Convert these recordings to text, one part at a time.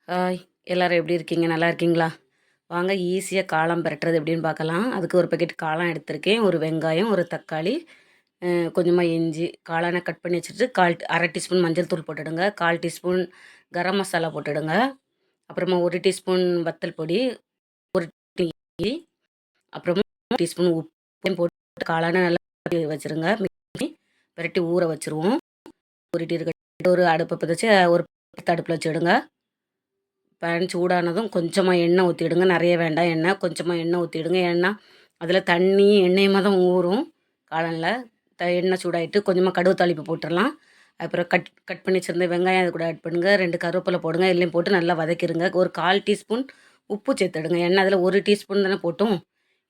Hi! எல்லாரும் எப்படி இருக்கீங்க? நல்லா இருக்கீங்களா? வாங்க ஈஸியா காளான் பெரட்டுறது எப்படின்னு பார்க்கலாம். அதுக்கு ஒரு பாக்கெட் காளான் எடுத்திருக்கேன். ஒரு வெங்காயம், ஒரு தக்காளி, கொஞ்சமா இஞ்சி. காளான கட் பண்ணி வச்சுட்டு 1/2 டீஸ்பூன் மஞ்சள் தூள் போட்டுடுங்க. 1/4 டீஸ்பூன் கரம் மசாலா போட்டுடுங்க. அப்புறமா 1 டீஸ்பூன் வத்தல் பொடி, 1 டீ, அப்புறமா 1 டீஸ்பூன் உப்பு போட்டு காளான நல்லா வச்சுருங்க. பெரட்டி ஊற வச்சுருவோம். ஊறிட்டு இருக்கட்டும். ஒரு அடுப்ப பத்த வச்சு ஒரு அடுப்பில வச்சுடுங்க. பேன் சூடானதும் கொஞ்சமாக எண்ணெய் ஊற்றிடுங்க. நிறைய வேண்டாம் எண்ணெய். கொஞ்சமாக எண்ணெய் ஊற்றிடுங்க. ஏன்னா அதில் தண்ணி எண்ணெயுமா தான் ஊறும் காளானில். எண்ணெய் சூடாயிட்டு கொஞ்சமாக கடுகு தாளிப்பு போட்டுடலாம். அப்புறம் கட் கட் பண்ணி வச்சிருந்த வெங்காயம் அது கூட ஆட் பண்ணுங்கள். 2 கருவேப்பிலை போடுங்க. எல்லாம் போட்டு நல்லா வதக்கிடுங்க. ஒரு 1/4 டீஸ்பூன் உப்பு சேர்த்துடுங்க. ஏன்னா அதில் 1 டீஸ்பூன் தானே போட்டோம்.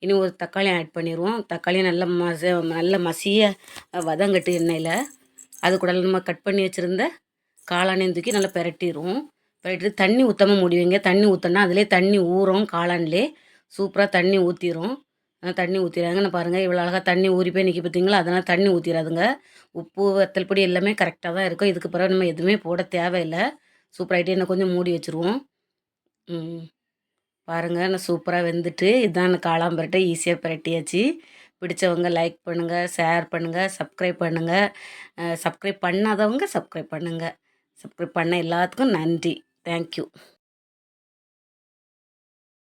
இனி ஒரு தக்காளி ஆட் பண்ணிடுவோம். தக்காளியை நல்லா மசிய வதங்கட்டு எண்ணெயில். அது கூட நம்ம கட் பண்ணி வச்சுருந்த காளானையும் தூக்கி நல்லா பெரட்டிடுவோம். பெரட்டிட்டு தண்ணி ஊற்றாம மூடி வைங்க. தண்ணி ஊற்றினா அதிலே தண்ணி ஊறும். காளான்லே சூப்பராக தண்ணி ஊற்றிரும். தண்ணி ஊற்றிடாங்கன்னு பாருங்கள். இவ்வளோ அழகாக தண்ணி ஊறி போய் நிற்கி பார்த்தீங்களா? அதனால் தண்ணி ஊற்றிடாதுங்க. உப்பு வத்தல் பொடி எல்லாமே கரெக்டாக தான் இருக்கும். இதுக்கு பிறகு நம்ம எதுவுமே போட தேவையில்லை. சூப்பராகிட்டே இன்னும் கொஞ்சம் மூடி வச்சுருவோம். பாருங்கள், நான் சூப்பராக வெந்துட்டு இதுதான் காளான் பெரட்டை ஈஸியாக பெரட்டியாச்சு. பிடிச்சவங்க லைக் பண்ணுங்கள், ஷேர் பண்ணுங்கள், சப்ஸ்கிரைப் பண்ணுங்கள். சப்ஸ்கிரைப் பண்ணாதவங்க சப்ஸ்கிரைப் பண்ணுங்கள். சப்ஸ்கிரைப் பண்ண எல்லாத்துக்கும் நன்றி. தேங்க்யூ.